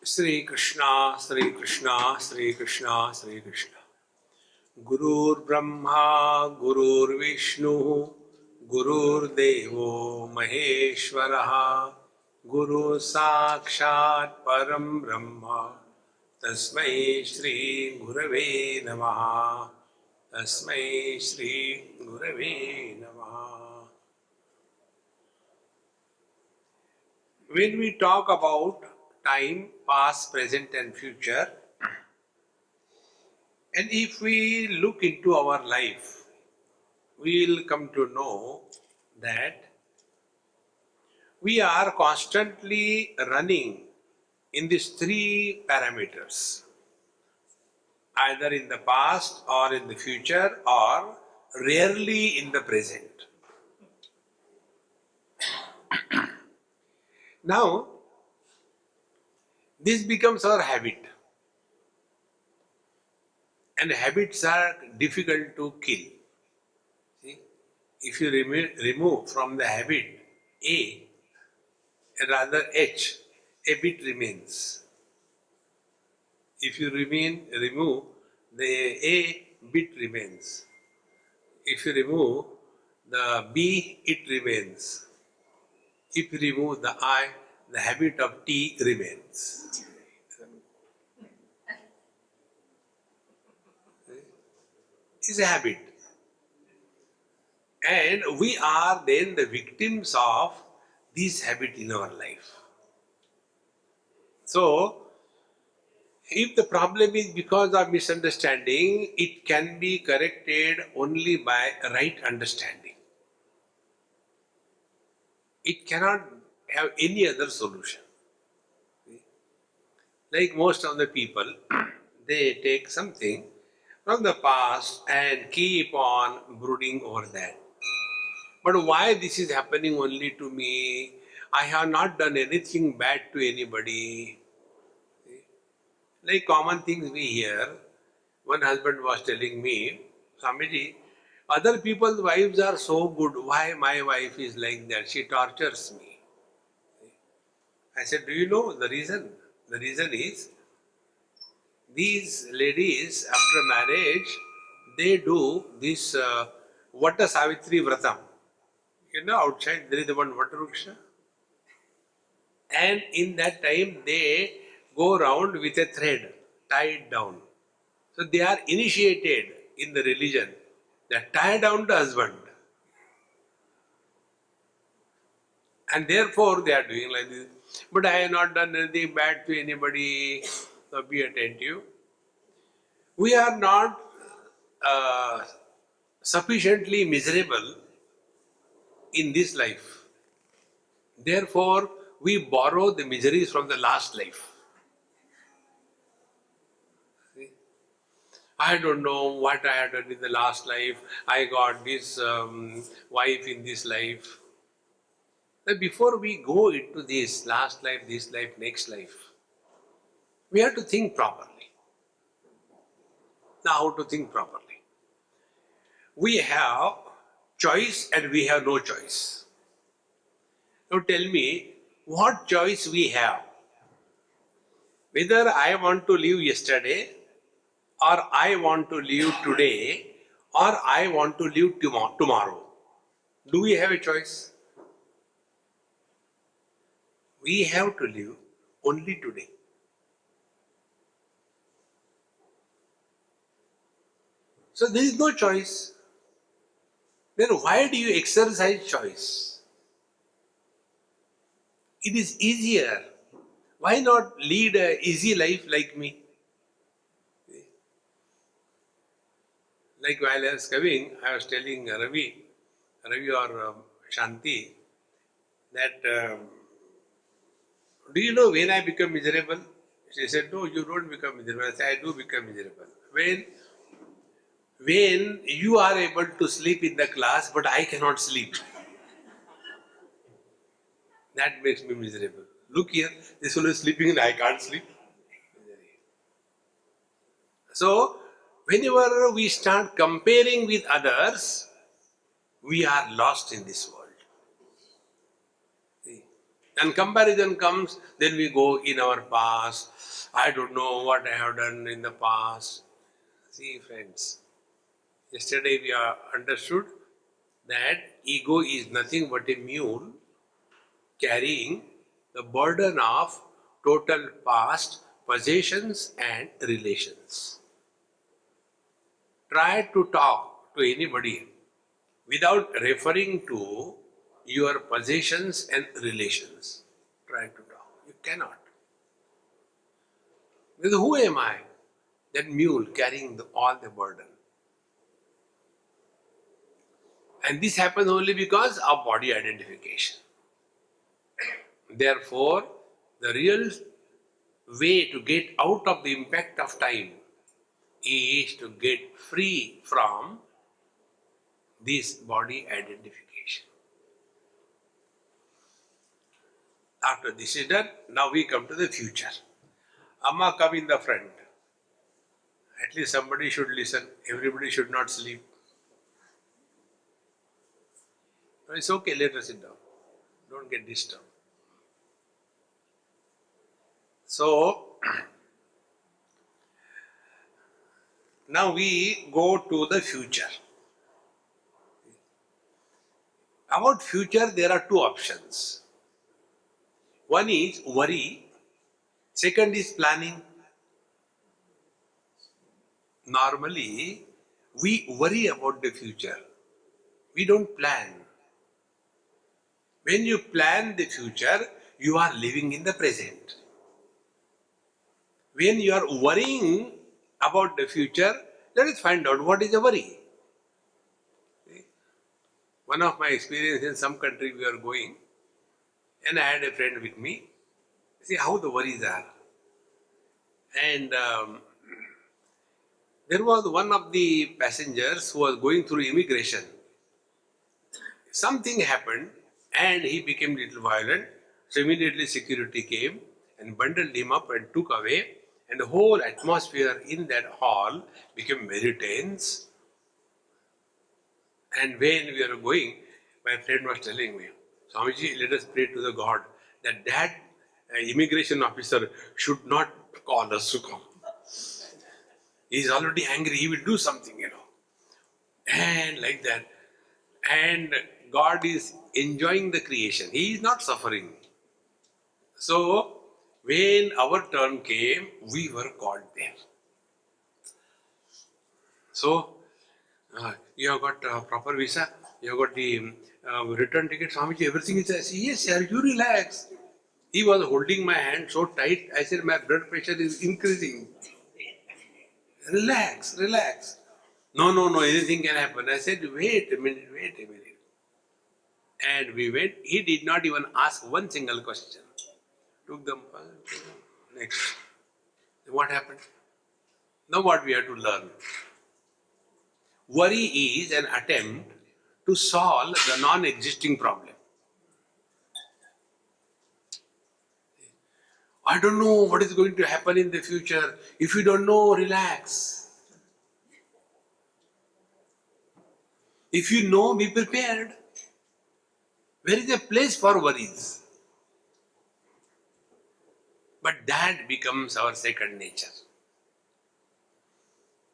Sri Krishna, Sri Krishna, Sri Krishna, Sri Krishna. Gurur Brahma, Gurur Vishnu, Gurur Devo Maheshwaraha, Guru Sakshat Param Brahma, Tasmai Shri Gurave Namaha, Tasmai Shri Gurave Namaha. When we talk about time, past, present and future, and if we look into our life, we will come to know that we are constantly running in these three parameters, either in the past or in the future or rarely in the present. Now, this becomes our habit, and habits are difficult to kill. See? If you remove from the habit A, rather H, a bit remains. If you remove the A, bit remains. If you remove the B, it remains. If you remove the I, the habit of T remains. It's a habit. And we are then the victims of this habit in our life. So, if the problem is because of misunderstanding, it can be corrected only by right understanding. It cannot have any other solution. Like most of the people, they take something from the past and keep on brooding over that. But why this is happening only to me? I have not done anything bad to anybody. Like common things we hear. One husband was telling me, Swamiji, other people's wives are so good. Why my wife is like that? She tortures me. I said, do you know the reason? The reason is, these ladies after marriage, they do this Vata Savitri Vratam. You know, outside there is one Vata Vriksha. And in that time they go around with a thread tied down. So they are initiated in the religion. They are tied down to husband. And therefore they are doing like this. But I have not done anything bad to anybody. So be attentive. We are not sufficiently miserable in this life. Therefore, we borrow the miseries from the last life. See? I don't know what I had done in the last life. I got this wife in this life. But before we go into this last life, next life, we have to think properly. Now, how to think properly? We have choice and we have no choice. Now tell me, what choice we have? Whether I want to live yesterday, or I want to live today, or I want to live tomorrow. Do we have a choice? We have to live only today. So there is no choice. Then why do you exercise choice? It is easier. Why not lead an easy life like me? Like while I was coming, I was telling Ravi or Shanti, that do you know when I become miserable? She said, no, you don't become miserable. I said, I do become miserable. When you are able to sleep in the class, but I cannot sleep. That makes me miserable. Look here, this fellow is sleeping and I can't sleep. So, whenever we start comparing with others, we are lost in this world. See? And comparison comes, then we go in our past. I don't know what I have done in the past. See, friends, yesterday we are understood that ego is nothing but a mule carrying the burden of total past possessions and relations. Try to talk to anybody without referring to your possessions and relations. Try to talk. You cannot. Because who am I? That mule carrying all the burden. And this happens only because of body identification. Therefore, the real way to get out of the impact of time is to get free from this body identification. After this is done, now we come to the future. Amma, come in the front. At least somebody should listen. Everybody should not sleep. It's okay, let us sit down. Don't get disturbed. So, now we go to the future. About future, there are two options. One is worry. Second is planning. Normally, we worry about the future. We don't plan. When you plan the future, you are living in the present. When you are worrying about the future, let us find out what is a worry. One of my experience in some country we are going, and I had a friend with me. See how the worries are. And there was one of the passengers who was going through immigration. Something happened and he became little violent. So immediately security came and bundled him up and took away. And the whole atmosphere in that hall became very tense. And when we were going, my friend was telling me, Swamiji, let us pray to the God that immigration officer should not call us to come. He is already angry, he will do something, And like that. And God is enjoying the creation. He is not suffering. So, when our turn came, we were called there. So, you have got proper visa, you have got the return ticket, Swamiji, everything is there. Yes, sir, you relax. He was holding my hand so tight, I said, my blood pressure is increasing. Relax, relax. No, anything can happen. I said, wait a minute. And we went. He did not even ask one single question. Took them next. What happened? Now what we have to learn? Worry is an attempt to solve the non-existing problem. I don't know what is going to happen in the future. If you don't know, relax. If you know, be prepared. Where is a place for worries? But that becomes our second nature.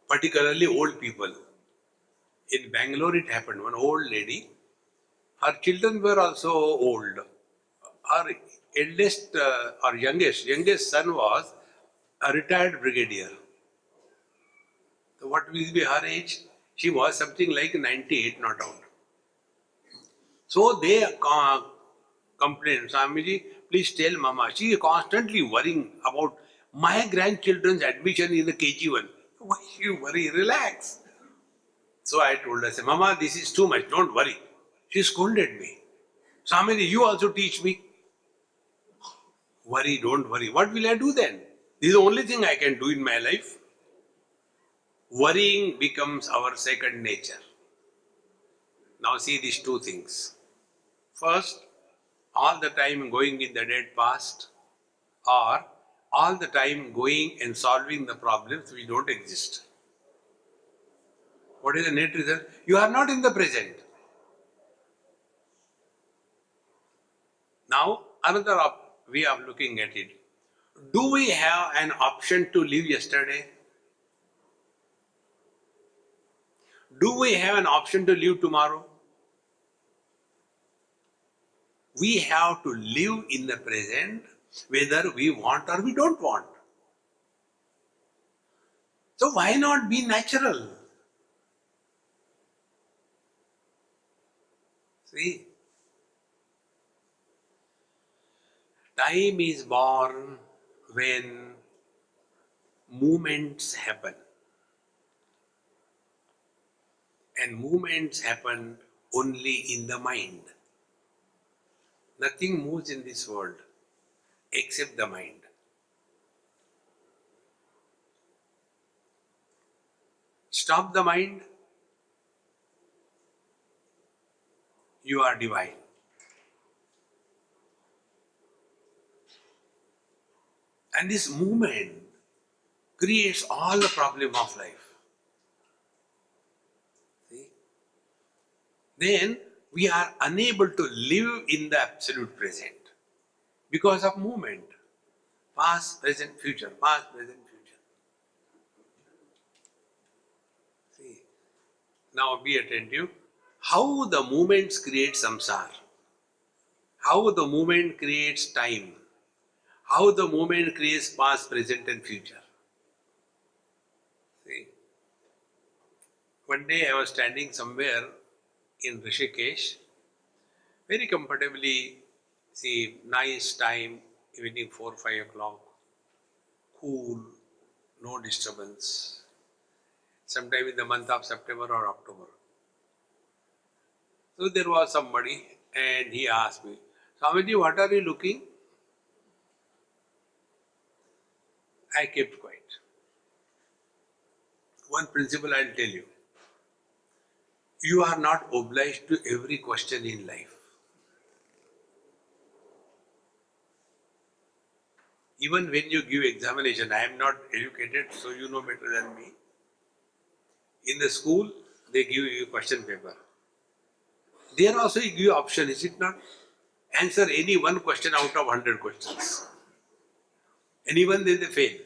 Particularly old people. In Bangalore it happened, one old lady, her children were also old. Her eldest or youngest son was a retired brigadier. So what will be her age? She was something like 98, not out. So they complained, Swamiji, please tell Mama. She is constantly worrying about my grandchildren's admission in the KG1. Why you worry? Relax. So I told her, say, Mama, this is too much, don't worry. She scolded me. Swamiji, you also teach me. Worry, don't worry. What will I do then? This is the only thing I can do in my life. Worrying becomes our second nature. Now see these two things. First, all the time going in the dead past, or all the time going and solving the problems which don't exist. What is the net result? You are not in the present. Now, another way of looking at it. Do we have an option to live yesterday? Do we have an option to live tomorrow? We have to live in the present whether we want or we don't want. So why not be natural? See, time is born when movements happen. And movements happen only in the mind. Nothing moves in this world except the mind. Stop the mind, you are divine. And this movement creates all the problem of life. See? Then we are unable to live in the absolute present because of movement. Past, present, future, past, present, future. See, now be attentive. How the movements create samsara. How the movement creates time. How the movement creates past, present and future. See, one day I was standing somewhere in Rishikesh, very comfortably, see, nice time, evening 4, 5 o'clock, cool, no disturbance, sometime in the month of September or October. So there was somebody and he asked me, Swamiji, what are you looking? I kept quiet. One principle I'll tell you. You are not obliged to every question in life. Even when you give examination, I am not educated, so you know better than me. In the school, they give you a question paper. There also you give option, is it not? Answer any one question out of 100 questions. And even then they fail.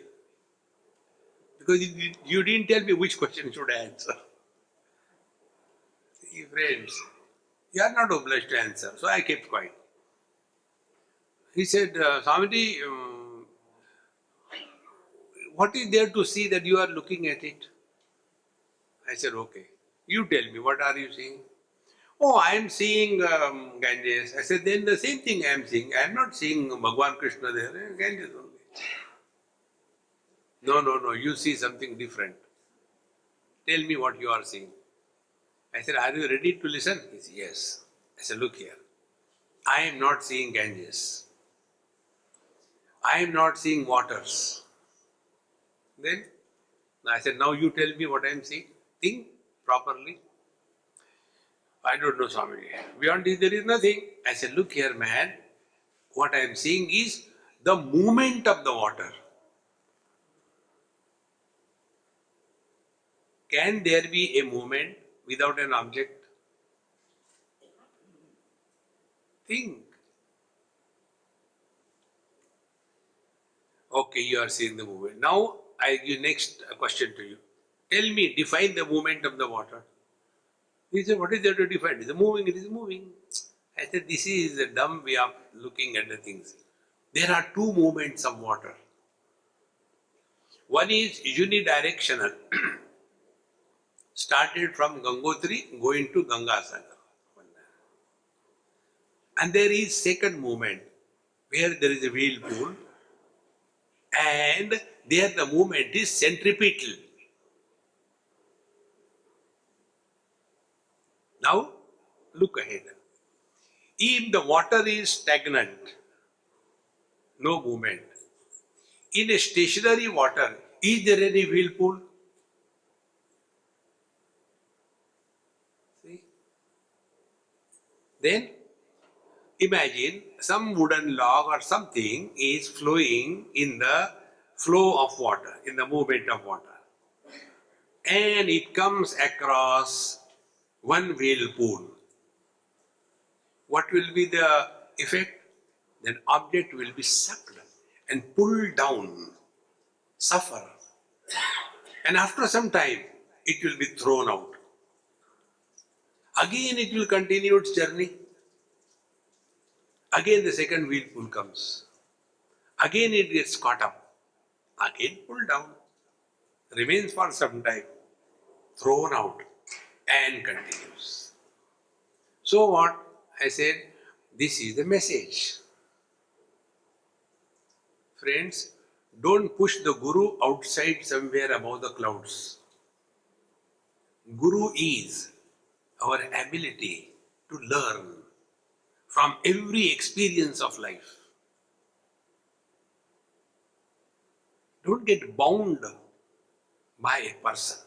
Because you didn't tell me which question should I answer. See, friends, you are not obliged to answer. So I kept quiet. He said, Swamiji, what is there to see that you are looking at it? I said, okay. You tell me, what are you seeing? Oh, I am seeing Ganges. I said, then the same thing I am seeing. I am not seeing Bhagwan Krishna there. Ganges only. No, you see something different. Tell me what you are seeing. I said, are you ready to listen? He said, yes. I said, look here. I am not seeing Ganges. I am not seeing waters. Then I said, now you tell me what I am seeing. Think properly. I don't know, Swami. Beyond this, there is nothing. I said, look here, man. What I am seeing is the movement of the water. Can there be a movement without an object? Think. Okay, you are seeing the movement. Now, I give next question to you. Tell me, define the movement of the water. He said, what is there to define? It is moving, it is moving. I said, this is a dumb way of looking at the things. There are two movements of water. One is unidirectional, started from Gangotri going to Gangasagar. And there is second movement, where there is a whirlpool, and there the movement is centripetal. Now, look ahead. If the water is stagnant, no movement. In a stationary water, is there any whirlpool? See? Then, imagine some wooden log or something is flowing in the flow of water, in the movement of water. And it comes across one whirlpool. What will be the effect? then object will be sucked and pulled down, suffer. And after some time, it will be thrown out. Again, it will continue its journey. Again, the second wheel pull comes. Again, it gets caught up. Again, pulled down. Remains for some time. Thrown out. And continues. So what? I said, this is the message. Friends, don't push the Guru outside somewhere above the clouds. Guru is our ability to learn from every experience of life. Don't get bound by a person.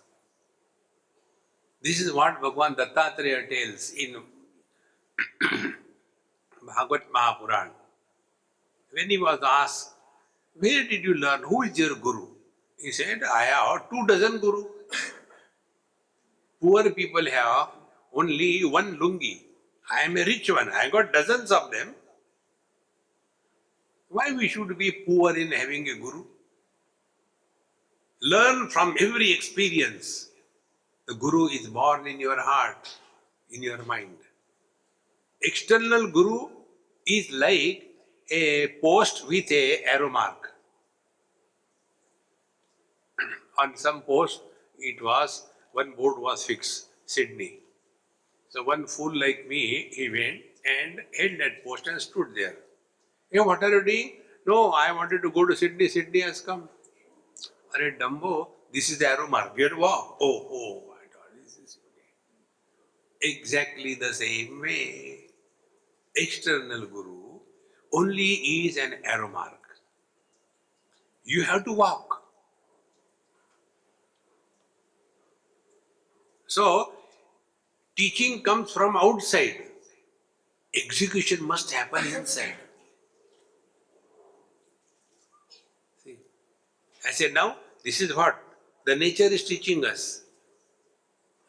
This is what Bhagavan Dattatreya tells in Bhagavad Mahapuran. When he was asked, where did you learn? Who is your Guru? He said, I have 24 Guru. Poor people have only one lungi. I am a rich one. I got dozens of them. Why we should be poor in having a Guru? Learn from every experience. The Guru is born in your heart, in your mind. External Guru is like a post with a arrow mark. On some post, one board was fixed, Sydney. So one fool like me, he went and held that post and stood there. Hey, what are you doing? No, I wanted to go to Sydney. Sydney has come. Arey Dumbo, this is the arrow mark. You have to walk. Oh, I thought this is okay. Exactly the same way. External Guru only is an arrow mark. You have to walk. So, teaching comes from outside. Execution must happen inside. See, I said now, this is what the nature is teaching us.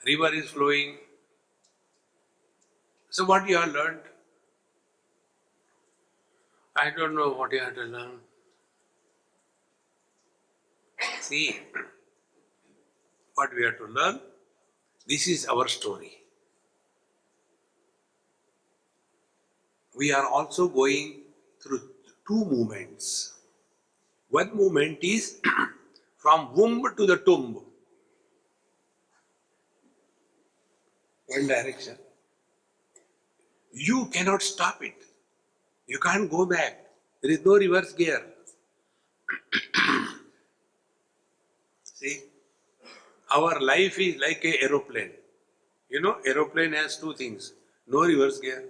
River is flowing. So what you have learned? I don't know what you have to learn. See, what we have to learn, this is our story. We are also going through two movements. One movement is from womb to the tomb. One direction. You cannot stop it. You can't go back. There is no reverse gear. See, our life is like an aeroplane. You know, aeroplane has two things. No reverse gear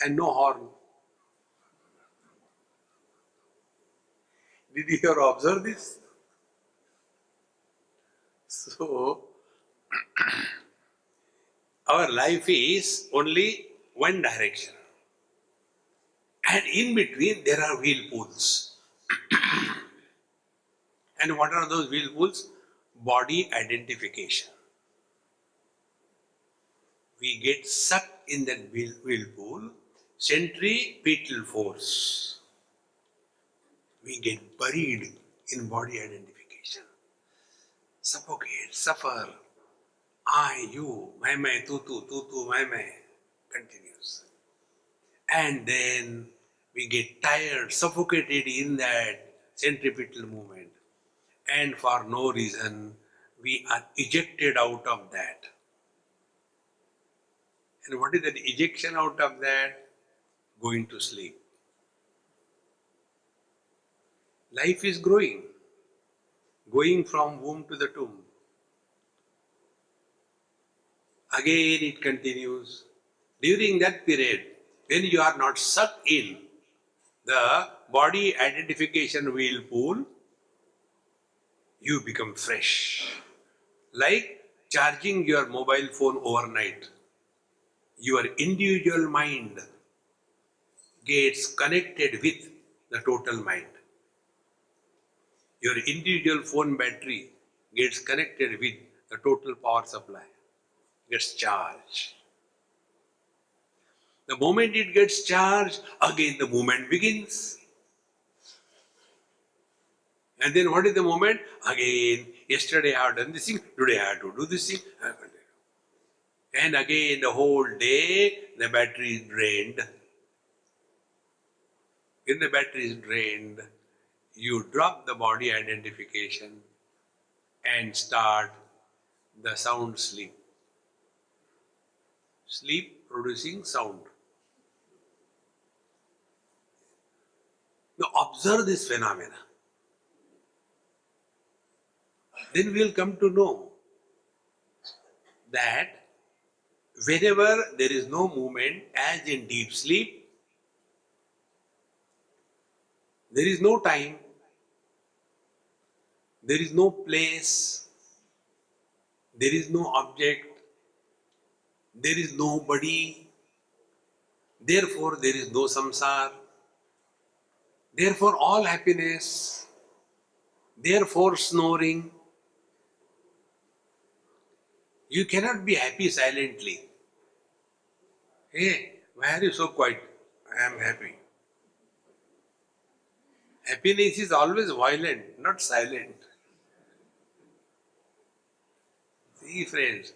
and no horn. Did you ever observe this? So, our life is only one direction. And in between there are wheel pulls. And what are those wheel pulls? Body identification. We get sucked in that wheel pull, centripetal force. We get buried in body identification. Suffocate, suffer. I, you, my, tu, my, continues. And then we get tired, suffocated in that centripetal movement. And for no reason, we are ejected out of that. And what is that ejection out of that? Going to sleep. Life is growing, going from womb to the tomb. Again it continues. During that period, when you are not sucked in the body identification wheel pool, you become fresh. Like charging your mobile phone overnight. Your individual mind gets connected with the total mind. Your individual phone battery gets connected with the total power supply, gets charged. The moment it gets charged, again the movement begins. And then what is the moment? Again, yesterday I have done this thing, today I have to do this thing. And again the whole day the battery is drained. When the battery is drained, you drop the body identification and start the sound sleep. Sleep producing sound. Now observe this phenomena. Then we will come to know that whenever there is no movement, as in deep sleep, there is no time, there is no place, there is no object, there is nobody, therefore there is no samsara, therefore all happiness, therefore snoring. You cannot be happy silently. Hey, why are you so quiet? I am happy. Happiness is always violent, not silent. See, friends,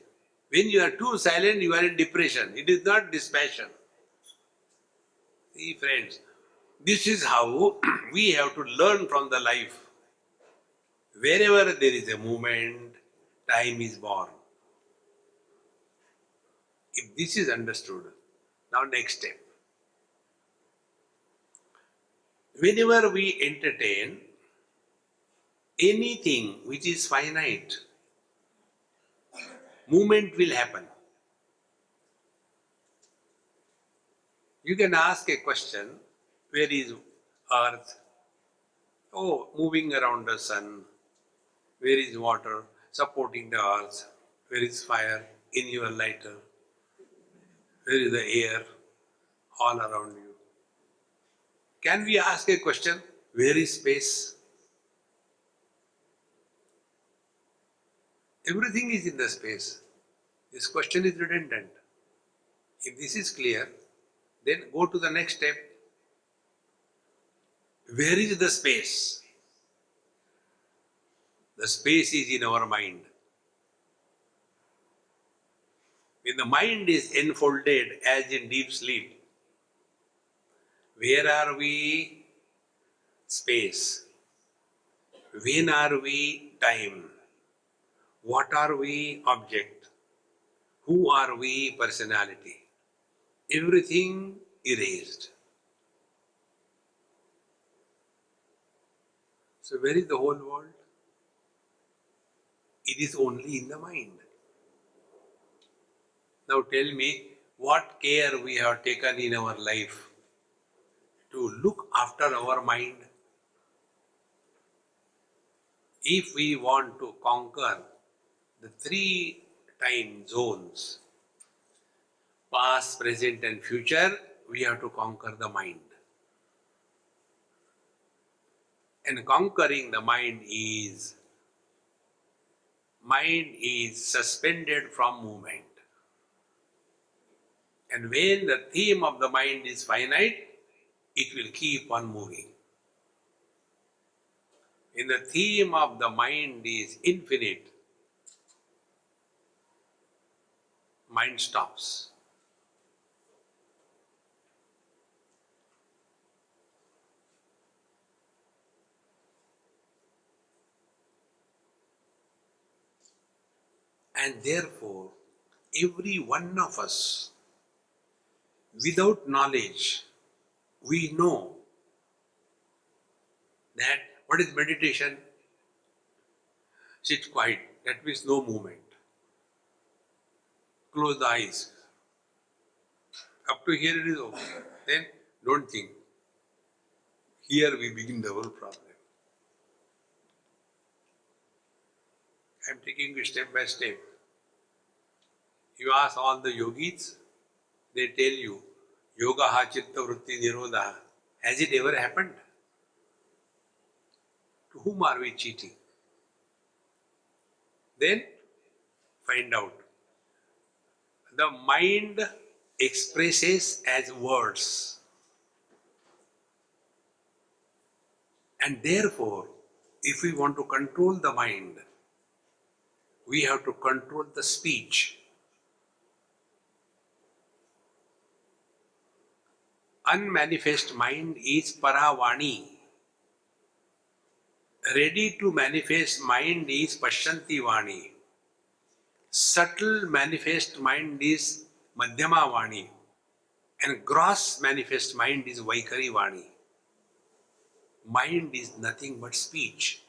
when you are too silent, you are in depression. It is not dispassion. See, friends, this is how we have to learn from the life. Wherever there is a movement, time is born. If this is understood, now next step. Whenever we entertain anything which is finite, movement will happen. You can ask a question, where is earth? Oh, moving around the sun. Where is water supporting the earth? Where is fire in your lighter? Where is the air all around you? Can we ask a question, where is space? Everything is in the space. This question is redundant. If this is clear, then go to the next step. Where is the space? The space is in our mind. When the mind is enfolded as in deep sleep, where are we? Space. When are we? Time. What are we? Object. Who are we? Personality. Everything erased. So where is the whole world? It is only in the mind. Now tell me, what care we have taken in our life to look after our mind? If we want to conquer the three time zones, past, present and future, we have to conquer the mind. And conquering the mind is suspended from movement. And when the theme of the mind is finite, it will keep on moving. When the theme of the mind is infinite, mind stops. And therefore, every one of us, without knowledge, we know that what is meditation? Sit quiet, that means no movement. Close the eyes. Up to here it is okay. Then don't think. Here we begin the whole problem. I am taking you step by step. You ask all the yogis, they tell you, yoga ha chitta vritti nirodha. Has it ever happened? To whom are we cheating? Then find out. The mind expresses as words. And therefore, if we want to control the mind, we have to control the speech. Unmanifest mind is paravani. Ready to manifest mind is Pashyanti Vani. Subtle manifest mind is Madhyama Vani. And gross manifest mind is Vaikari Vani. Mind is nothing but speech.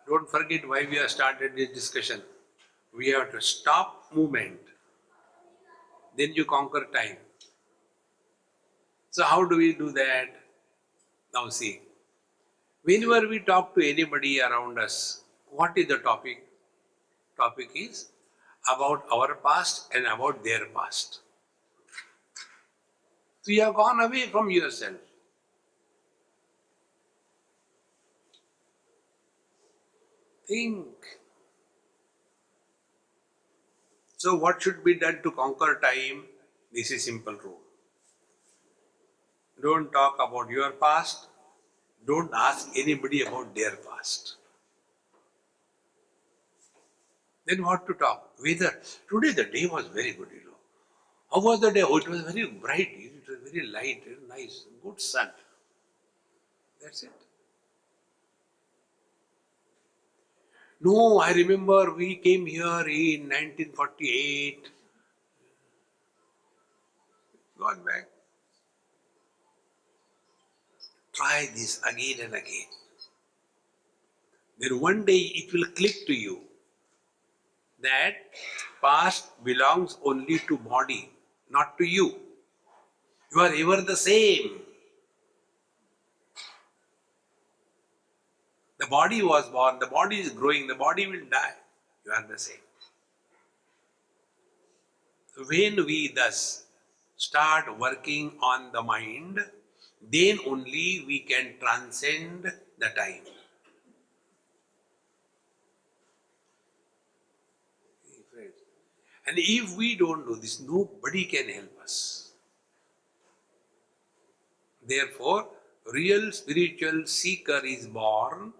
Don't forget why we have started this discussion. We have to stop movement. Then you conquer time. So how do we do that? Now see, whenever we talk to anybody around us, what is the topic? Topic is about our past and about their past. So you have gone away from yourself. Think. So what should be done to conquer time? This is simple rule. Don't talk about your past. Don't ask anybody about their past. Then what to talk? Whether today the day was very good, How was the day? Oh, it was very bright, it was very light, very nice, good sun. That's it. No, I remember we came here in 1948. Gone back. Try this again and again. Then one day it will click to you that past belongs only to body, not to you. You are ever the same. The body was born, the body is growing, the body will die. You are the same. When we thus start working on the mind, then only we can transcend the time. And if we don't do this, nobody can help us. Therefore, real spiritual seeker is born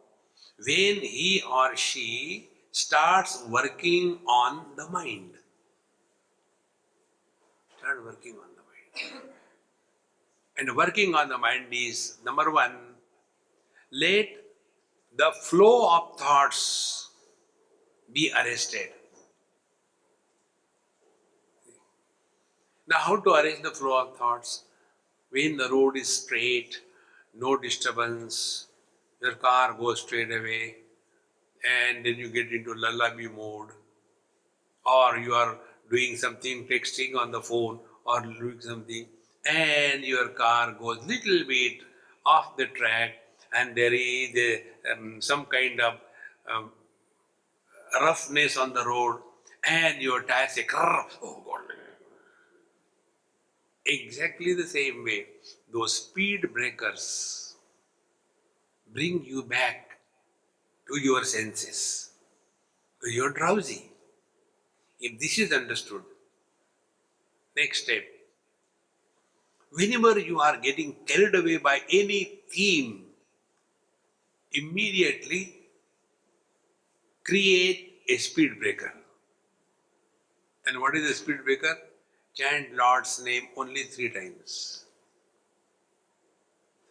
when he or she starts working on the mind. Start working on the mind. And working on the mind is, number one, let the flow of thoughts be arrested. Now, how to arrest the flow of thoughts? When the road is straight, no disturbance, your car goes straight away, and then you get into lullaby mode, or you are doing something, texting on the phone, or doing something, and your car goes little bit off the track, and there is some kind of um, roughness on the road, and your tires say, oh God. Exactly the same way, those speed breakers bring you back to your senses. You're drowsy. If this is understood, next step, whenever you are getting carried away by any theme, immediately create a speed breaker. And what is a speed breaker? Chant Lord's name only 3 times.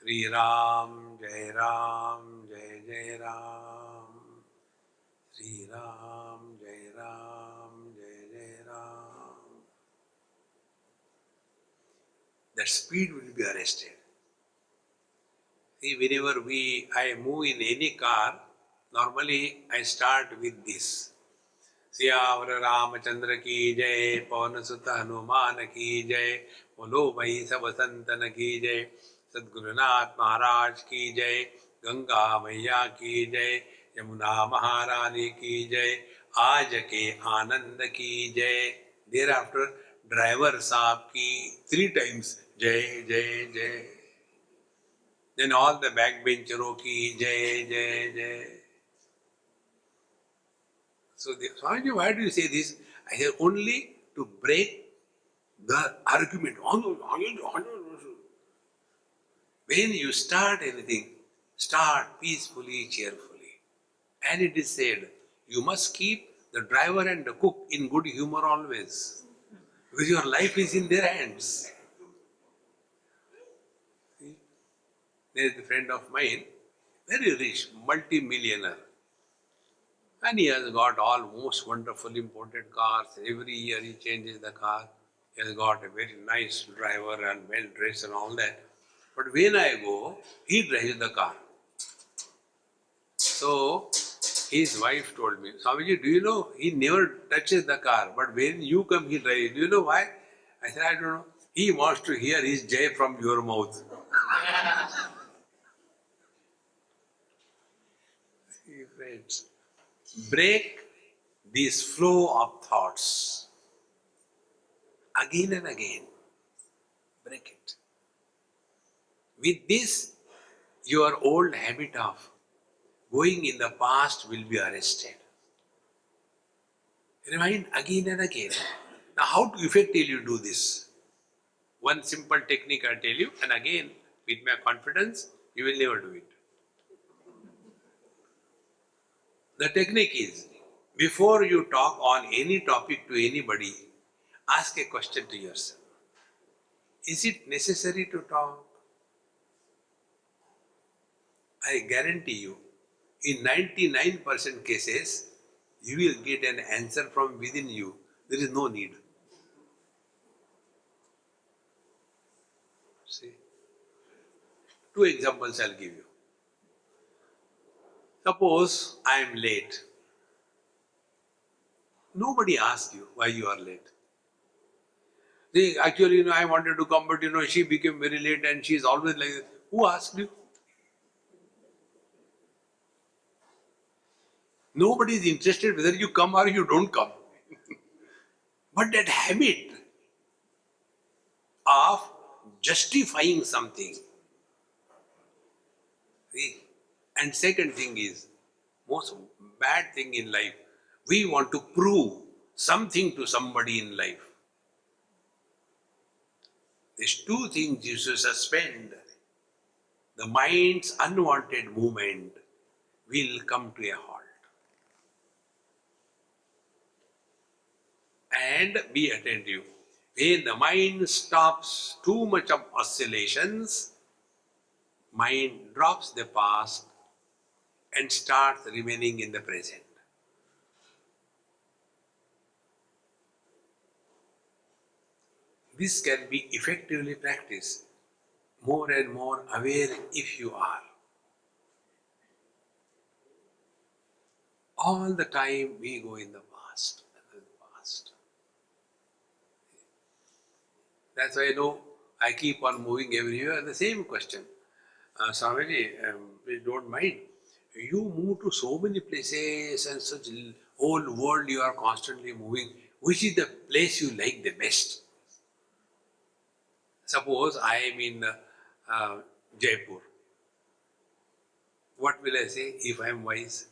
Sri Ram, Jai Ram, Jai Jai Ram. Sri Ram, Jai Ram, Jai Jai Ram. That speed will be arrested. See, whenever I move in any car, normally I start with this. Siyavar Ramchandra की जय, पवन सुत हनुमान की जय, बोलो भाई सब संतन की जय, सद्गुरुनाथ महाराज की जय, गंगा मैया की जय, यमुना महारानी की जय, आज के आनंद की जय. Thereafter, ड्राइवर साहब की 3 times जय जय जय. Then all the backbenchers की जय जय जय. So, Swamiji, why do you say this? I said, only to break the argument. When you start anything, start peacefully, cheerfully. And it is said, you must keep the driver and the cook in good humor always. Because your life is in their hands. There is a friend of mine, very rich, multi-millionaire. And he has got all most wonderful imported cars. Every year he changes the car. He has got a very nice driver and well dressed and all that. But when I go, he drives the car. So his wife told me, Swamiji, do you know he never touches the car, but when you come, he drives. Do you know why? I said, I don't know. He wants to hear his jay from your mouth. See, friends, break this flow of thoughts again and again. Break it. With this, your old habit of going in the past will be arrested. Remind again and again. Now, how to effectively you do this? One simple technique I tell you, and again, with my confidence, you will never do it. The technique is, before you talk on any topic to anybody, ask a question to yourself. Is it necessary to talk? I guarantee you, in 99% cases, you will get an answer from within you. There is no need. See? Two examples I'll give you. Suppose I am late. Nobody asks you why you are late. See, actually, I wanted to come, but she became very late and she is always like this. Who asked you? Nobody is interested whether you come or you don't come. But that habit of justifying something. See? And second thing is, most bad thing in life, we want to prove something to somebody in life. These two things you should suspend. The mind's unwanted movement will come to a halt. And be attentive. When the mind stops too much of oscillations, mind drops the past and starts remaining in the present. This can be effectively practiced more and more aware if you are. All the time we go in the past. That's why I keep on moving everywhere. The same question. Swamiji, please don't mind. You move to so many places and such whole world you are constantly moving. Which is the place you like the best? Suppose I am in Jaipur. What will I say if I am wise?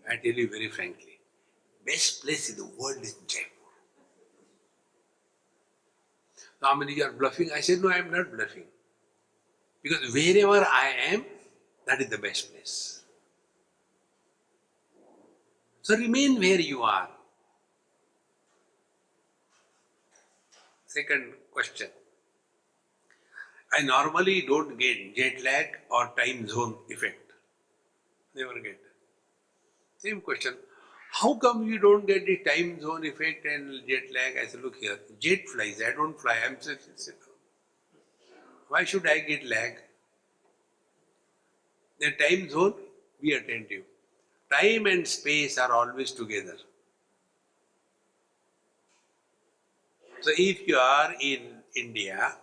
I tell you very frankly. Best place in the world is Jaipur. Swamiji, you are bluffing. I said, no, I am not bluffing. Because wherever I am, that is the best place. So remain where you are. Second question. I normally don't get jet lag or time zone effect. Never get. Same question. How come you don't get the time zone effect and jet lag? I said, look here, jet flies, I don't fly. I'm saying, why should I get lag? The time zone, be attentive. Time and space are always together. So if you are in India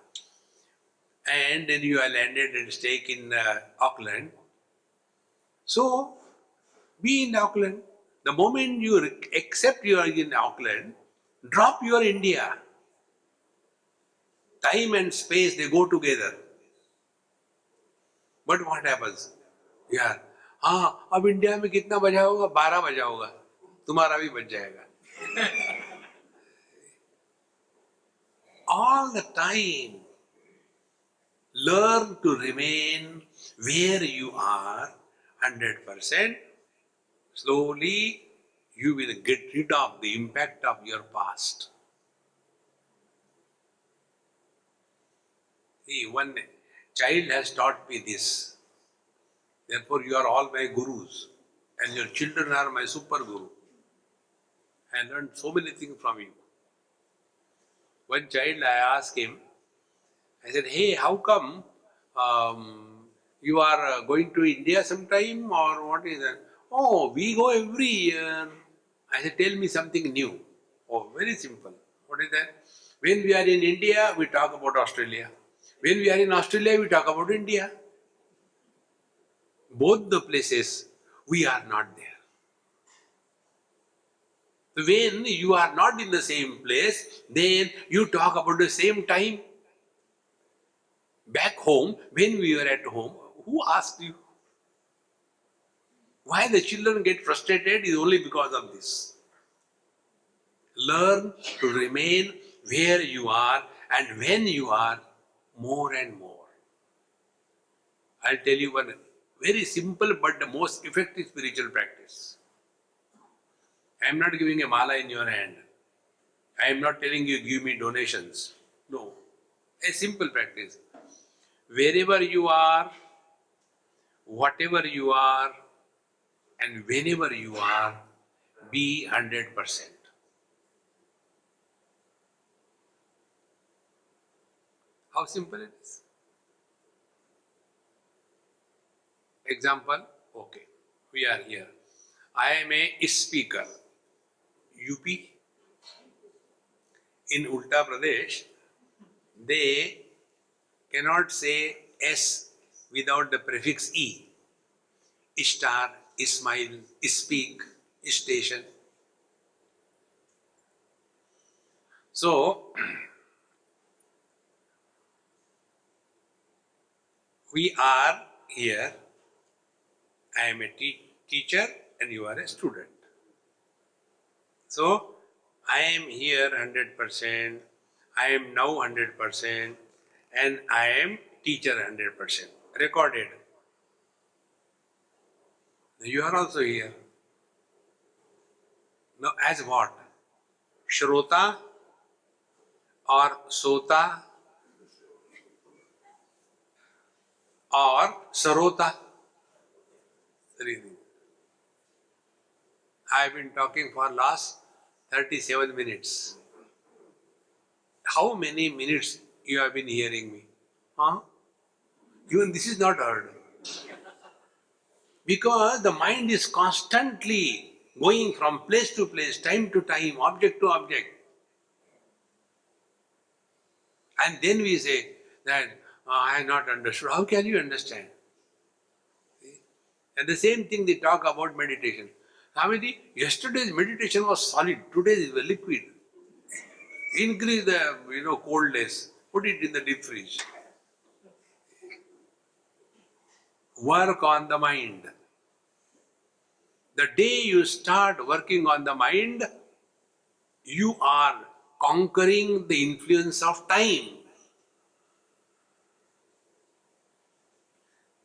and then you are landed and staying in Auckland, so be in Auckland. The moment you accept you are in Auckland, drop your India. Time and space, they go together. But what happens? यार, हाँ अब India में कितना बजा होगा? 12 बजा होगा. तुम्हारा भी बच जाएगा. All the time, learn to remain where you are 100%. Slowly, you will get rid of the impact of your past. See, one child has taught me this. Therefore, you are all my gurus, and your children are my super guru. I learned so many things from you. One child, I asked him, I said, hey, how come you are going to India sometime or what is that? Oh, we go every year. I said, tell me something new. Oh, very simple. What is that? When we are in India, we talk about Australia. When we are in Australia, we talk about India. Both the places, we are not there. When you are not in the same place, then you talk about the same time. Back home, when we were at home, who asked you? Why the children get frustrated is only because of this. Learn to remain where you are and when you are more and more. I'll tell you one very simple but the most effective spiritual practice. I am not giving a mala in your hand. I am not telling you give me donations. No. A simple practice. Wherever you are, whatever you are, and whenever you are, be 100%. How simple it is. Example, okay, we are here. I am a speaker. UP. In Uttar Pradesh, they cannot say S without the prefix E. Star, Ismail, speak, station. So, we are here. I am a teacher and you are a student. So, I am here 100%, I am now 100%, and I am teacher 100%. Recorded. You are also here. Now, as what? Shrota or Sota or Sarota? I have been talking for last 37 minutes. How many minutes you have been hearing me? Huh? Even this is not heard. Because the mind is constantly going from place to place, time to time, object to object. And then we say that I have not understood. How can you understand? See? And the same thing they talk about meditation. Swamiji, yesterday's meditation was solid, today's is liquid. Increase the coldness, put it in the deep fridge. Work on the mind. The day you start working on the mind, you are conquering the influence of time.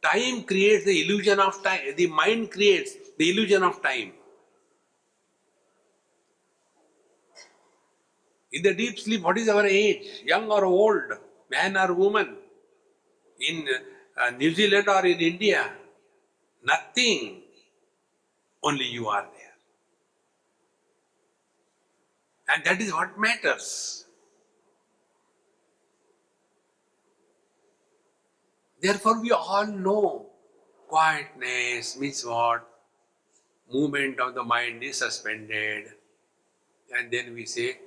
Time creates the illusion of time. The mind creates the illusion of time. In the deep sleep, what is our age? Young or old? Man or woman? In New Zealand or in India? Nothing. Only you are there. And that is what matters. Therefore, we all know quietness means what? Movement of the mind is suspended. And then we say,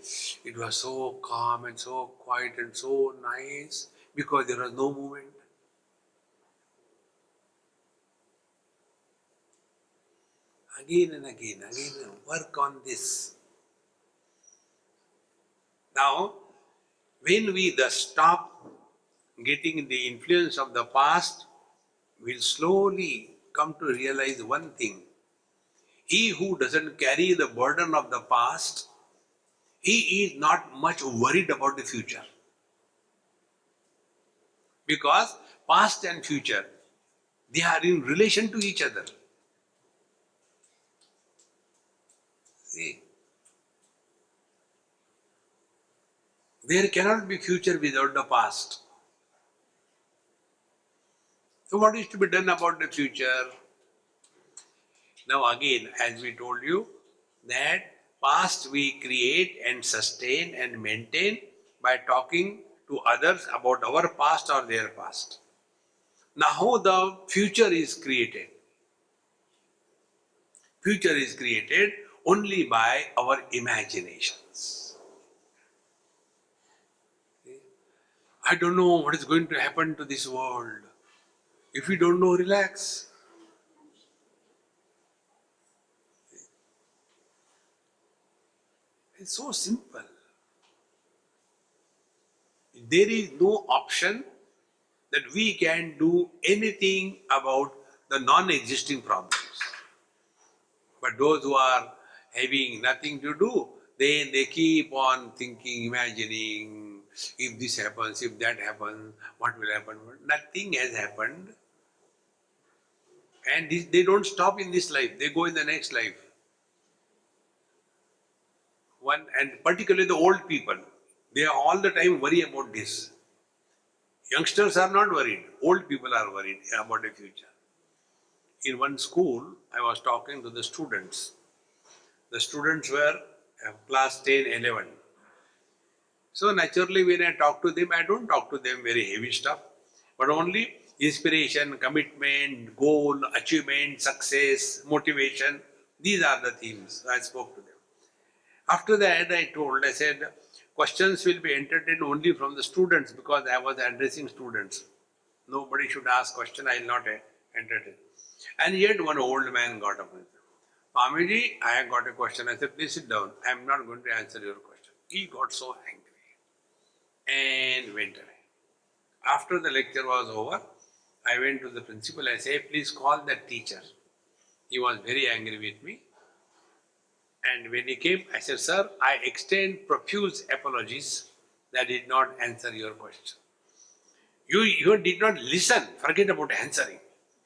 it was so calm and so quiet and so nice because there was no movement. Again and again, work on this. Now, when we thus stop getting the influence of the past, we'll slowly come to realize one thing. He who doesn't carry the burden of the past, he is not much worried about the future. Because past and future, they are in relation to each other. See, there cannot be future without the past. So what is to be done about the future? Now again, as we told you, that past we create and sustain and maintain by talking to others about our past or their past. Now how the future is created? Future is created only by our imaginations. I don't know what is going to happen to this world. If you don't know, relax. It's so simple. There is no option that we can do anything about the non-existing problems. But those who are having nothing to do, then they keep on thinking, imagining, if this happens, if that happens, what will happen? Nothing has happened. And they don't stop in this life, they go in the next life. And particularly the old people, they are all the time worry about this. Youngsters are not worried, old people are worried about the future. In one school, I was talking to the students. The students were class 10, 11. So naturally when I talk to them, I don't talk to them very heavy stuff, but only inspiration, commitment, goal, achievement, success, motivation. These are the themes I spoke to them. After that I said, questions will be entertained only from the students because I was addressing students. Nobody should ask question, I will not entertain. And yet one old man got up and said, Swamiji, I have got a question. I said, please sit down. I am not going to answer your question. He got so angry and went away. After the lecture was over, I went to the principal. I said, please call that teacher. He was very angry with me. And when he came, I said, sir, I extend profuse apologies that I did not answer your question. You did not listen, forget about answering.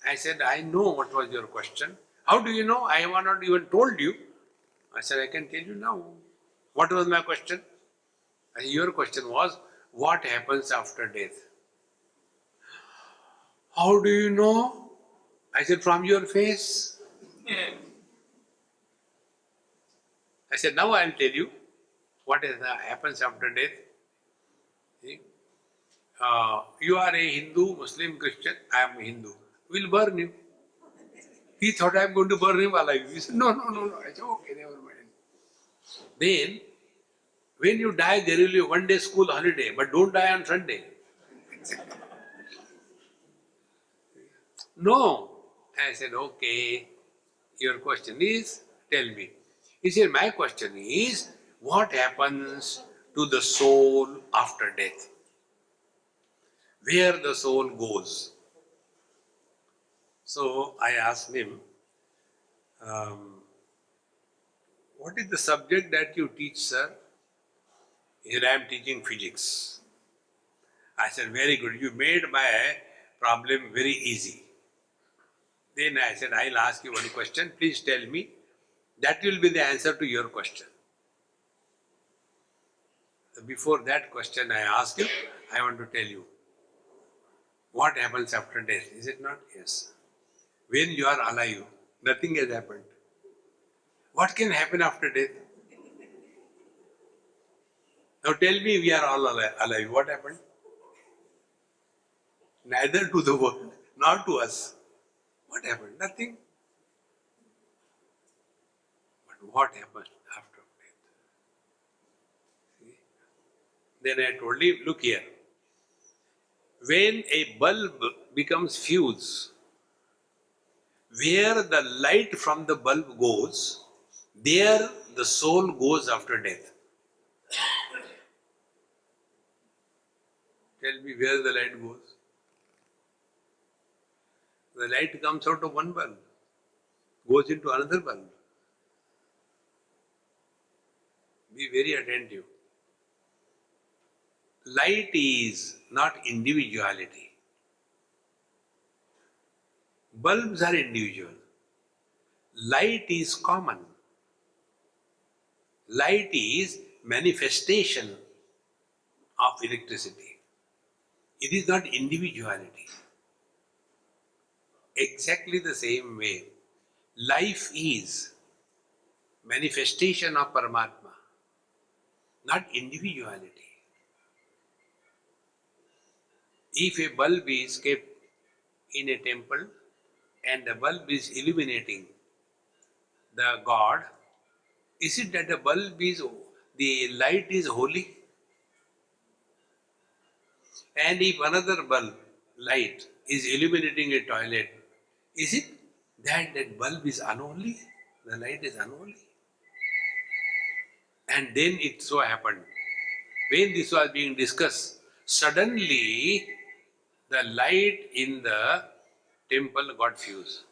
I said, I know what was your question. How do you know? I have not even told you. I said, I can tell you now. What was my question? I said, your question was, what happens after death? How do you know? I said, from your face. I said, now I will tell you what happens after death. See? You are a Hindu, Muslim, Christian, I am a Hindu. We'll burn you. He thought I am going to burn him alive. He said, no. I said, okay, never mind. Then, when you die, there will be one day school holiday, but don't die on Sunday. No. I said, okay, your question is, tell me. He said, my question is, what happens to the soul after death? Where the soul goes? So I asked him, what is the subject that you teach, sir? He said, I am teaching physics. I said, very good, you made my problem very easy. Then I said, I'll ask you one question, please tell me. That will be the answer to your question. Before that question I ask you, I want to tell you, what happens after death? Is it not? Yes. When you are alive, nothing has happened. What can happen after death? Now tell me, we are all alive. What happened? Neither to the world, nor to us. What happened? Nothing. But what happens after death? See? Then I told him, look here. When a bulb becomes fuse, where the light from the bulb goes, there the soul goes after death. Tell me where the light goes. The light comes out of one bulb, goes into another bulb. Be very attentive. Light is not individuality. Bulbs are individual. Light is common. Light is manifestation of electricity. It is not individuality. Exactly the same way, life is manifestation of Paramatma, not individuality. If a bulb is kept in a temple and the bulb is illuminating the God, is it that the light is holy? And if another bulb, light, is illuminating a toilet, is it that that bulb is unholy? The light is unholy? And then it so happened, when this was being discussed, suddenly the light in the temple got fused.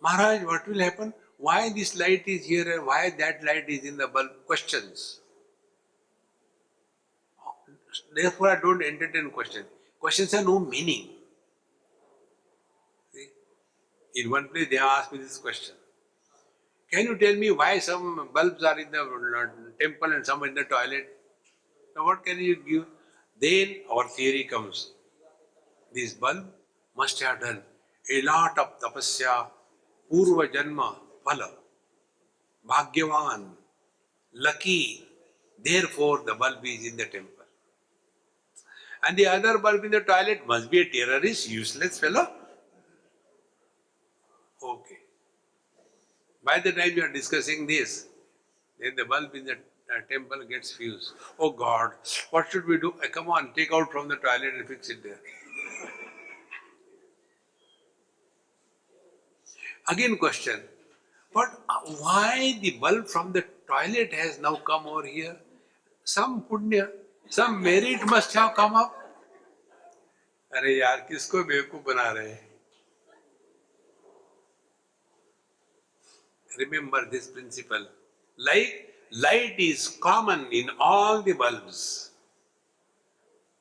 Maharaj, what will happen? Why this light is here and why that light is in the bulb? Questions. Therefore, I don't entertain questions. Questions have no meaning. See? In one place, they have asked me this question. Can you tell me why some bulbs are in the temple and some in the toilet? Now, what can you give? Then our theory comes. This bulb must have done a lot of tapasya, purva janma, phala, bhagyavan, lucky. Therefore, the bulb is in the temple. And the other bulb in the toilet must be a terrorist, useless fellow. Okay. By the time you are discussing this, then the bulb in the temple gets fused. Oh God, what should we do? Come on, take out from the toilet and fix it there. Again question, but why the bulb from the toilet has now come over here? Some punya, some merit must have come up. अरे यार किसको बेवकूफ बना रहे हैं? Remember this principle. Like light is common in all the bulbs.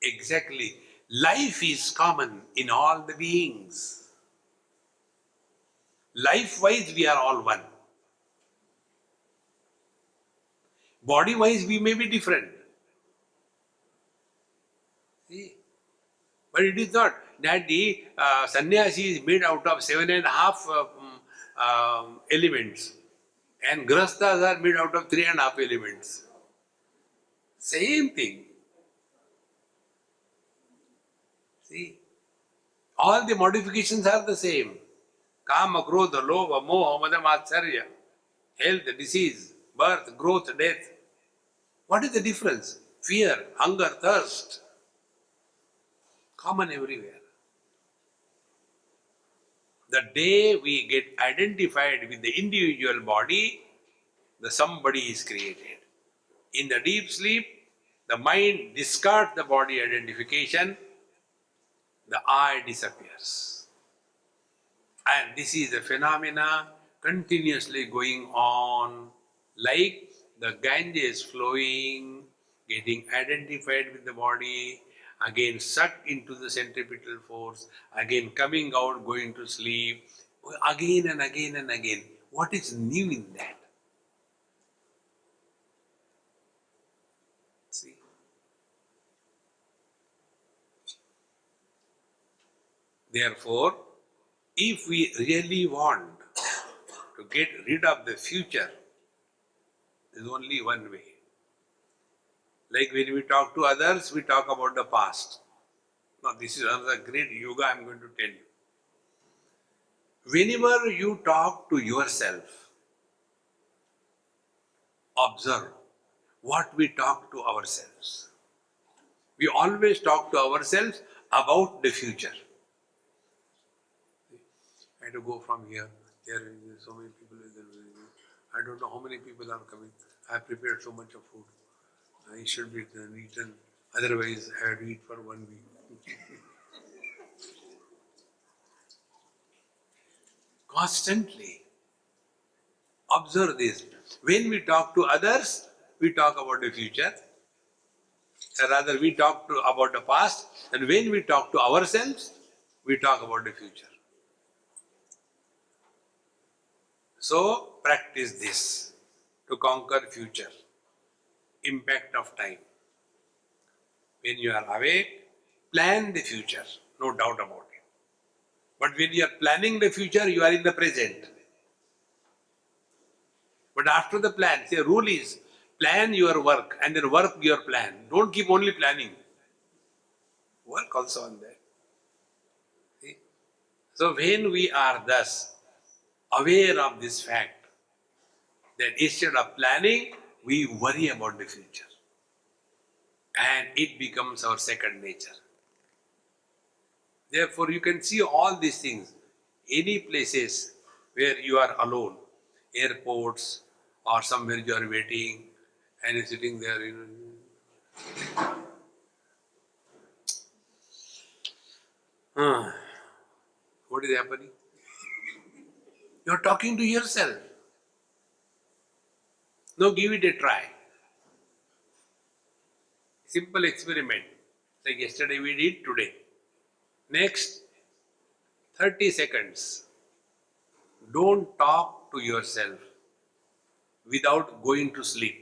Exactly. Life is common in all the beings. Life-wise, we are all one. Body-wise, we may be different. See? But it is not that the sannyasi is made out of 7.5 elements and grastas are made out of 3.5 elements. Same thing. See? All the modifications are the same. Kama, krodha, lobha, moha, mada, matsarya. Health, disease, birth, growth, death. What is the difference? Fear, hunger, thirst. Common everywhere. The day we get identified with the individual body, the somebody is created. In the deep sleep, the mind discards the body identification, the I disappears. And this is a phenomena continuously going on, like the Ganges flowing, getting identified with the body, again sucked into the centripetal force, again coming out, going to sleep, again and again and again. What is new in that? See? Therefore, if we really want to get rid of the future, there is only one way. Like when we talk to others, we talk about the past. Now, this is another great yoga I am going to tell you. Whenever you talk to yourself, observe what we talk to ourselves. We always talk to ourselves about the future. I had to go from here. There are so many people. I don't know how many people are coming. I have prepared so much of food. It should be eaten. Otherwise, I had to eat for 1 week. Constantly observe this. When we talk to others, we talk about the future. Rather, we talk about the past. And when we talk to ourselves, we talk about the future. So, practice this to conquer future. Impact of time. When you are awake, plan the future. No doubt about it. But when you are planning the future, you are in the present. But after the plan, the rule is plan your work and then work your plan. Don't keep only planning. Work also on that. See? So when we are thus aware of this fact, that instead of planning, we worry about the future. And it becomes our second nature. Therefore, you can see all these things. Any places where you are alone, airports or somewhere you are waiting and you're sitting there, what is happening? You're talking to yourself. Now give it a try. Simple experiment. Like yesterday we did, today. Next 30 seconds. Don't talk to yourself without going to sleep.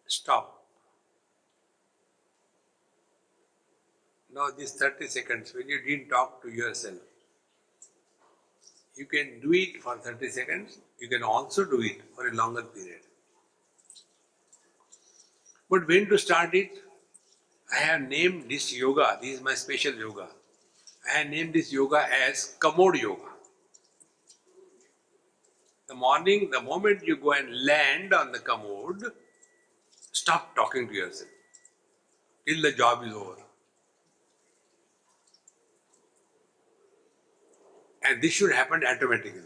Stop. Now these 30 seconds, when you didn't talk to yourself, you can do it for 30 seconds. You can also do it for a longer period. But when to start it? I have named this yoga, this is my special yoga. I have named this yoga as commode yoga. The morning, the moment you go and land on the commode, stop talking to yourself till the job is over. And this should happen automatically.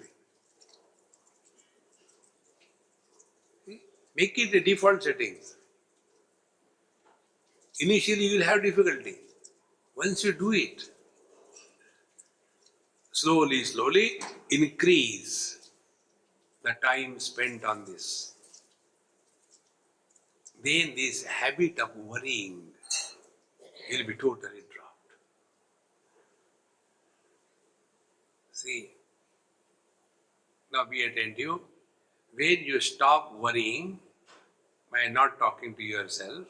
Make it the default settings. Initially you will have difficulty. Once you do it, slowly increase the time spent on this. Then this habit of worrying will be totally dropped. See, now be attentive. When you stop worrying by not talking to yourself,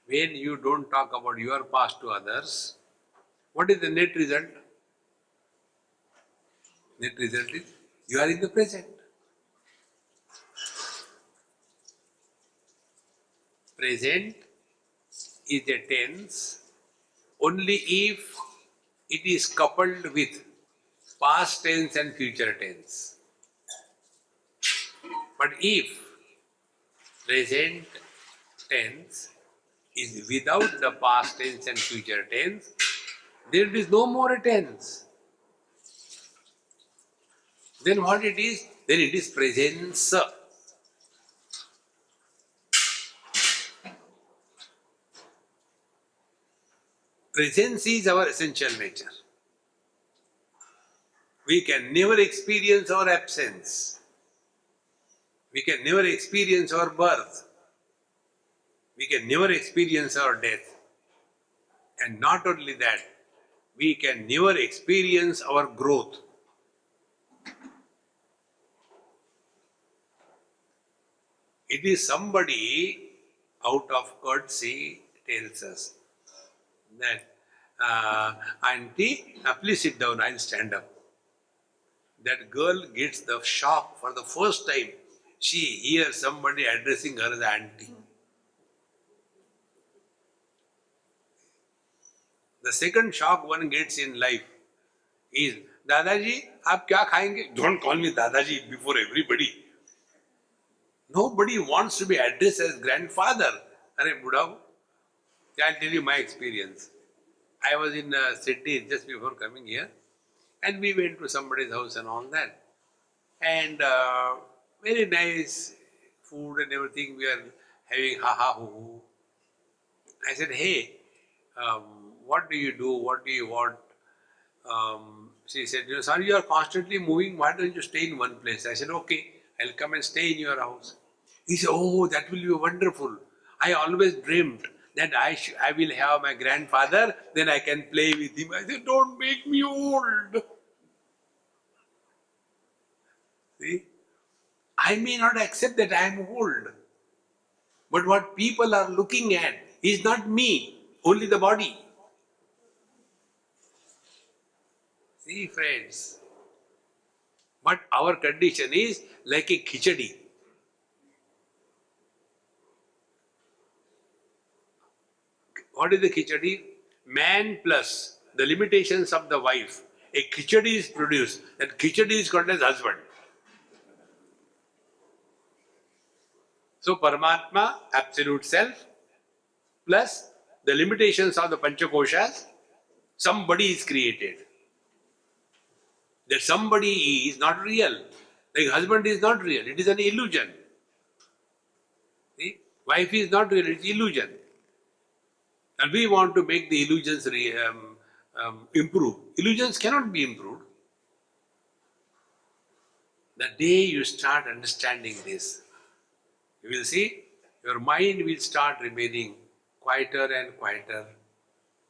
when you don't talk about your past to others, what is the net result? Net result is you are in the present. Present is a tense only if it is coupled with past tense and future tense. But if present tense is without the past tense and future tense, there is no more a tense. Then what it is? Then it is presence. Presence is our essential nature. We can never experience our absence. We can never experience our birth. We can never experience our death. And not only that, we can never experience our growth. It is somebody out of courtesy tells us that, Auntie, please sit down, I'll stand up. That girl gets the shock for the first time. She hears somebody addressing her as auntie. The second shock one gets in life is, Dadaji, aap kya khayenge? Don't call me Dadaji before everybody. Nobody wants to be addressed as grandfather. Arey Buddha, I'll tell you my experience. I was in Sydney just before coming here, and we went to somebody's house and all that. And very nice food and everything. We are having ha ha hoo hoo. I said, hey, what do you do? What do you want? She said, sir, you are constantly moving. Why don't you stay in one place? I said, okay, I'll come and stay in your house. He said, oh, that will be wonderful. I always dreamed that I will have my grandfather, then I can play with him. I said, don't make me old. See? I may not accept that I am old. But what people are looking at is not me, only the body. See, friends. But our condition is like a khichdi. What is the khichdi? Man plus the limitations of the wife. A khichdi is produced. That khichdi is called as husband. So Paramatma, absolute self, plus the limitations of the Panchakoshas, somebody is created. That somebody is not real. Like husband is not real, it is an illusion. See? Wife is not real, it is illusion. And we want to make the illusions improve. Illusions cannot be improved. The day you start understanding this, you will see your mind will start remaining quieter and quieter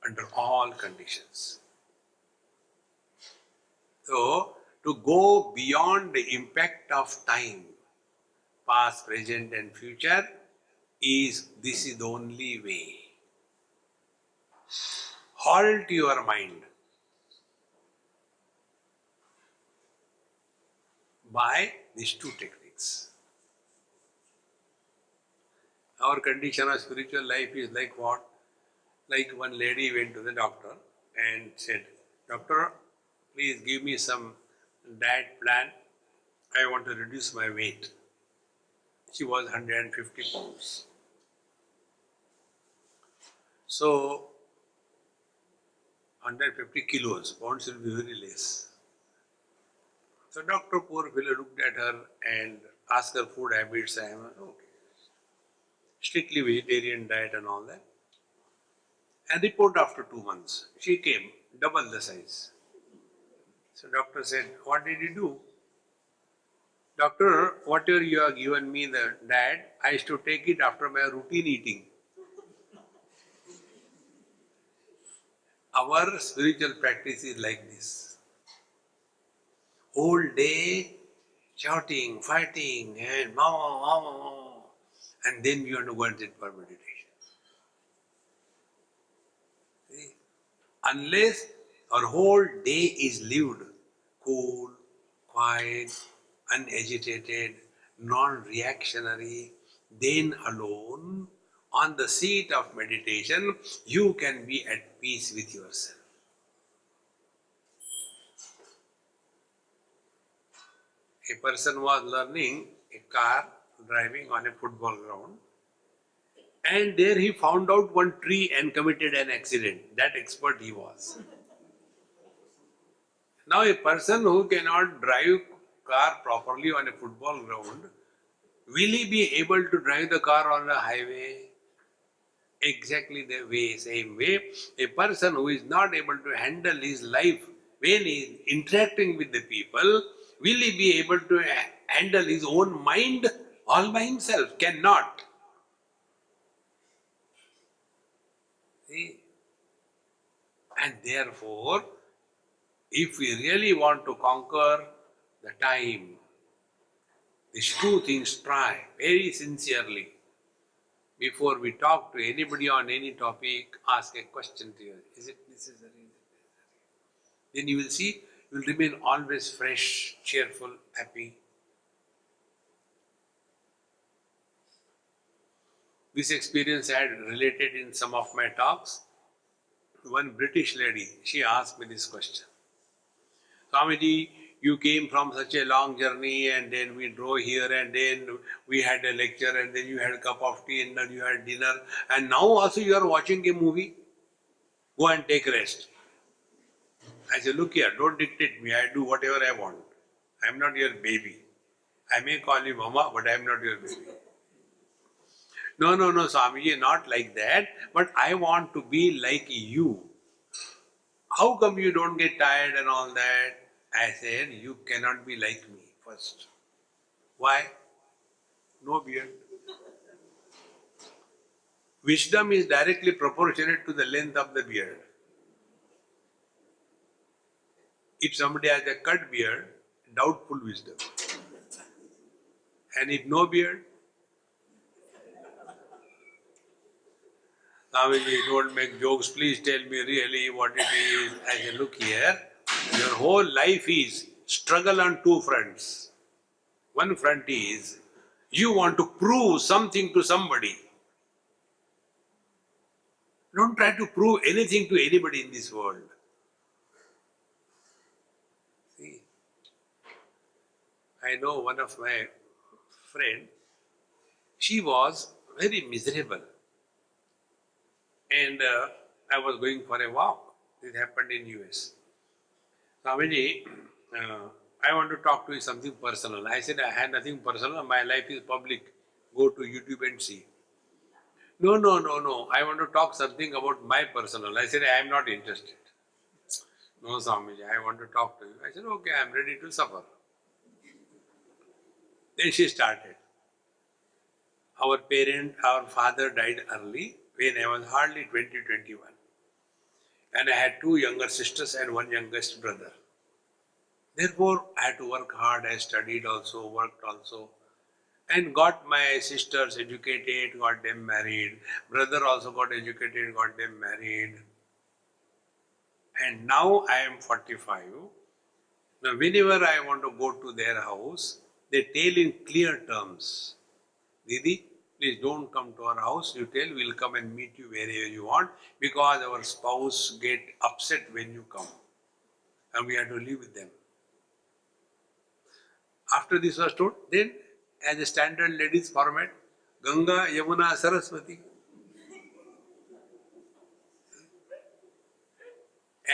under all conditions. So, to go beyond the impact of time, past, present, and future, this is the only way. Halt your mind by these two techniques. Our condition of spiritual life is like what? Like one lady went to the doctor and said, Doctor, please give me some diet plan. I want to reduce my weight. She was 150 pounds. So, 150 kilos, pounds will be very less. So, doctor, poor fellow, looked at her and asked her food habits. I am okay. Strictly vegetarian diet and all that. And report after 2 months, she came double the size. So doctor said, what did you do? Doctor, whatever you have given me the diet, I used to take it after my routine eating. Our spiritual practice is like this. Whole day shouting, fighting, and and then you want to go and sit for meditation. See? Unless our whole day is lived cool, quiet, unagitated, non-reactionary, then alone, on the seat of meditation, you can be at peace with yourself. A person was learning a car driving on a football ground, and there he found out one tree and committed an accident. That expert he was. Now a person who cannot drive car properly on a football ground, will he be able to drive the car on a highway? Exactly the way, same way, a person who is not able to handle his life when he is interacting with the people, will he be able to handle his own mind all by himself? Cannot. See? And therefore, if we really want to conquer the time, these two things try very sincerely. Before we talk to anybody on any topic, ask a question to you. Is it necessary? Then you will see, you will remain always fresh, cheerful, happy. This experience I had related in some of my talks. one British lady, she asked me this question. Swamiji, you came from such a long journey and then we drove here and then we had a lecture and then you had a cup of tea and then you had dinner and now also you are watching a movie. Go and take rest. I said, look here, don't dictate me. I do whatever I want. I am not your baby. I may call you mama, but I am not your baby. No, Swamiji, not like that. But I want to be like you. How come you don't get tired and all that? I said, you cannot be like me first. Why? No beard. Wisdom is directly proportionate to the length of the beard. If somebody has a cut beard, doubtful wisdom. And if no beard, Swamiji, don't make jokes, please tell me really what it is. I say, look here, your whole life is struggle on two fronts. One front is, you want to prove something to somebody. Don't try to prove anything to anybody in this world. See, I know one of my friend, she was very miserable. And I was going for a walk. This happened in US. Swamiji, I want to talk to you something personal. I said, I had nothing personal. My life is public. Go to YouTube and see. No. I want to talk something about my personal. I said, I am not interested. No, Swamiji, I want to talk to you. I said, okay, I am ready to suffer. Then she started. Our father died early when I was hardly 20, 21. And I had two younger sisters and one youngest brother. Therefore, I had to work hard. I studied also, worked also, and got my sisters educated, got them married. Brother also got educated, got them married. And now I am 45. Now, whenever I want to go to their house, they tell in clear terms, Didi, please don't come to our house. You tell we'll come and meet you wherever you want because our spouse get upset when you come. And we have to live with them. After this was told, then as a standard ladies format, Ganga, Yamuna, Saraswati.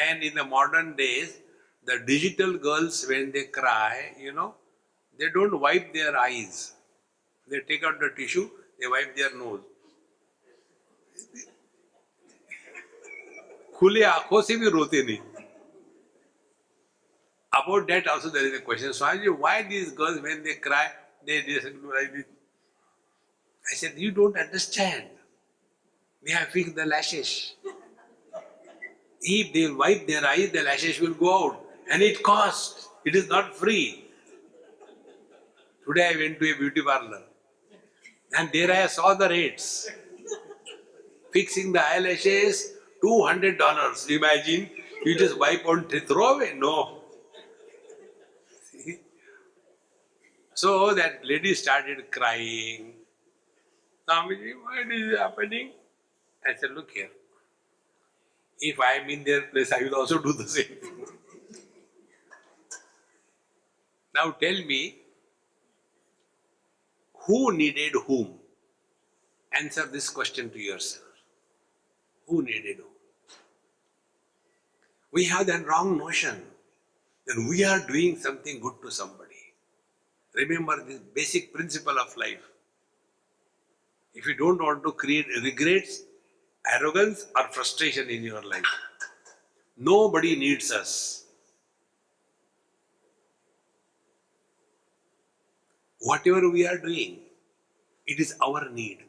And in the modern days, the digital girls, when they cry, they don't wipe their eyes. They take out the tissue, they wipe their nose. खुले आंखों से भी रोते नहीं. About that also there is a question. Swamiji, why these girls when they cry, they just do like this? I said, you don't understand. They have fixed the lashes. If they wipe their eyes, the lashes will go out. And it costs. It is not free. Today I went to a beauty parlor. And there I saw the rates. Fixing the eyelashes, $200. Imagine, you just wipe and throw away. No. See? So that lady started crying. Swamiji, what is happening? I said, look here. If I am in their place, I will also do the same thing. Now tell me, who needed whom? Answer this question to yourself. Who needed whom? We have that wrong notion that we are doing something good to somebody. Remember this basic principle of life. If you don't want to create regrets, arrogance or frustration in your life, nobody needs us. Whatever we are doing, it is our need.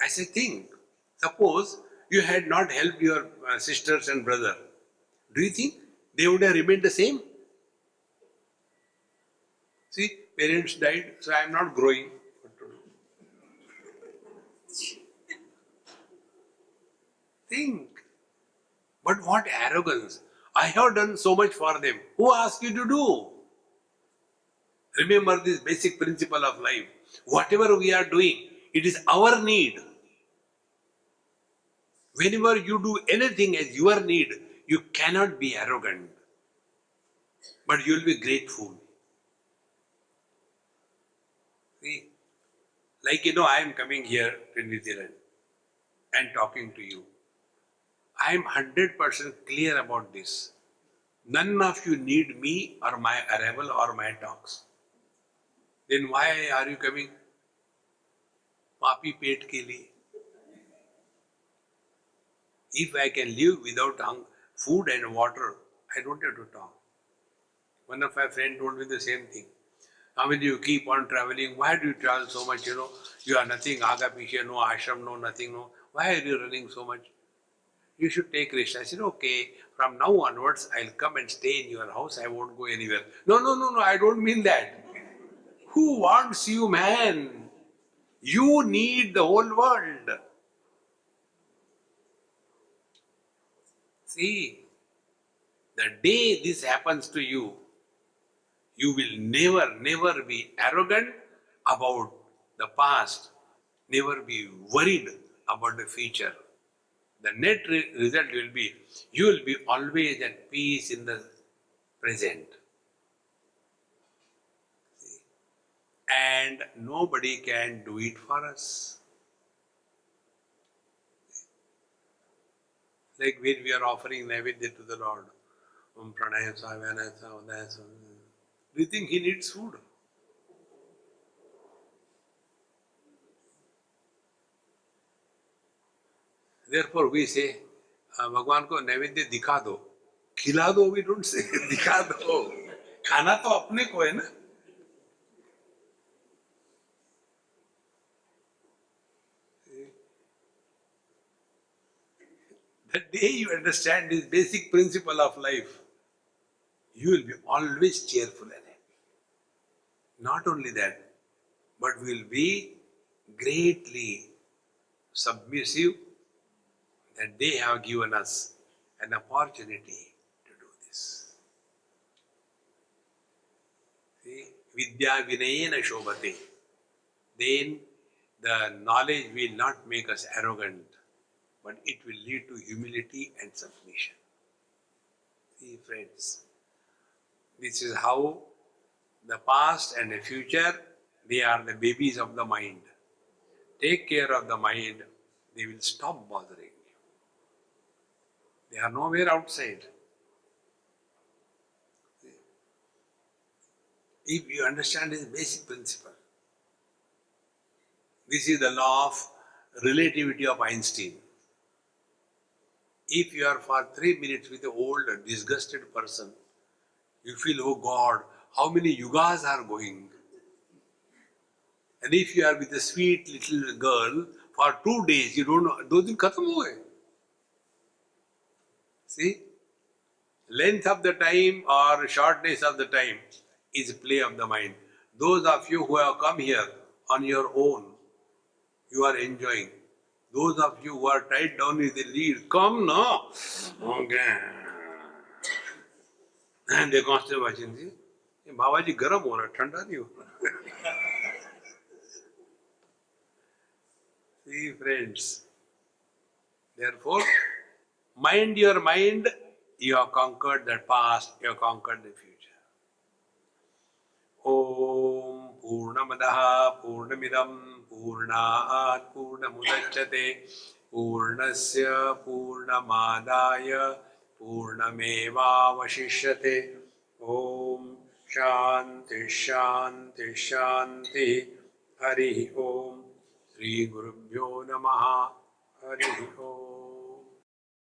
I say, think, suppose you had not helped your sisters and brother. Do you think they would have remained the same? See, parents died, so I am not growing. What to do? Think. But what arrogance. I have done so much for them. Who asked you to do? Remember this basic principle of life. Whatever we are doing, it is our need. Whenever you do anything as your need, you cannot be arrogant, but you will be grateful. See, like I am coming here to New Zealand and talking to you. I am 100% clear about this. None of you need me or my arrival or my talks. Then why are you coming? Papi पेट के लिए. If I can live without food and water, I don't have to talk. One of my friends told me the same thing. I mean, you keep on traveling. Why do you travel so much? You are nothing, aga piche, no ashram, no nothing, no. Why are you running so much? You should take rest. I said, okay, from now onwards, I'll come and stay in your house. I won't go anywhere. No, no, no, no, I don't mean that. Who wants you, man? You need the whole world. See, the day this happens to you, you will never be arrogant about the past, never be worried about the future. The net result will be, you will be always at peace in the present. And nobody can do it for us. Like when we are offering Naivedya to the Lord, Pranaya Savanaya Savadaya. Do you think he needs food? Therefore we say, भगवान को नैवेद्य दिखा दो, खिला दो, we don't say दिखा दो. खाना तो अपने को है ना. The day you understand this basic principle of life, you will be always cheerful and happy. Not only that, but will be greatly submissive that they have given us an opportunity to do this. See, Vidya Vinayena Shobhate. Then the knowledge will not make us arrogant, but it will lead to humility and submission. See, friends, this is how the past and the future, they are the babies of the mind. Take care of the mind, they will stop bothering you. They are nowhere outside. If you understand this basic principle, this is the law of relativity of Einstein. If you are for 3 minutes with an old, disgusted person, you feel, oh God, how many yugas are going? And if you are with a sweet little girl for 2 days, you don't know, those din khatam ho gaye. See? Length of the time or shortness of the time is play of the mind. Those of you who have come here on your own, you are enjoying. Those of you who are tied down with the lead, come now. Okay. And they constantly watching this. Baba ji garam ho raha, thanda nahi ho raha. See, friends. Therefore, mind your mind, you have conquered the past, you have conquered the future. Om Purnamadaha Purnamidam Purnat Purnamudachyate Purnasya Purnamadaya Purnameva Vashishyate. Om Shanti Shanti Shanti. Hari Om. Sri Gurubhyo Namaha. Hari Om.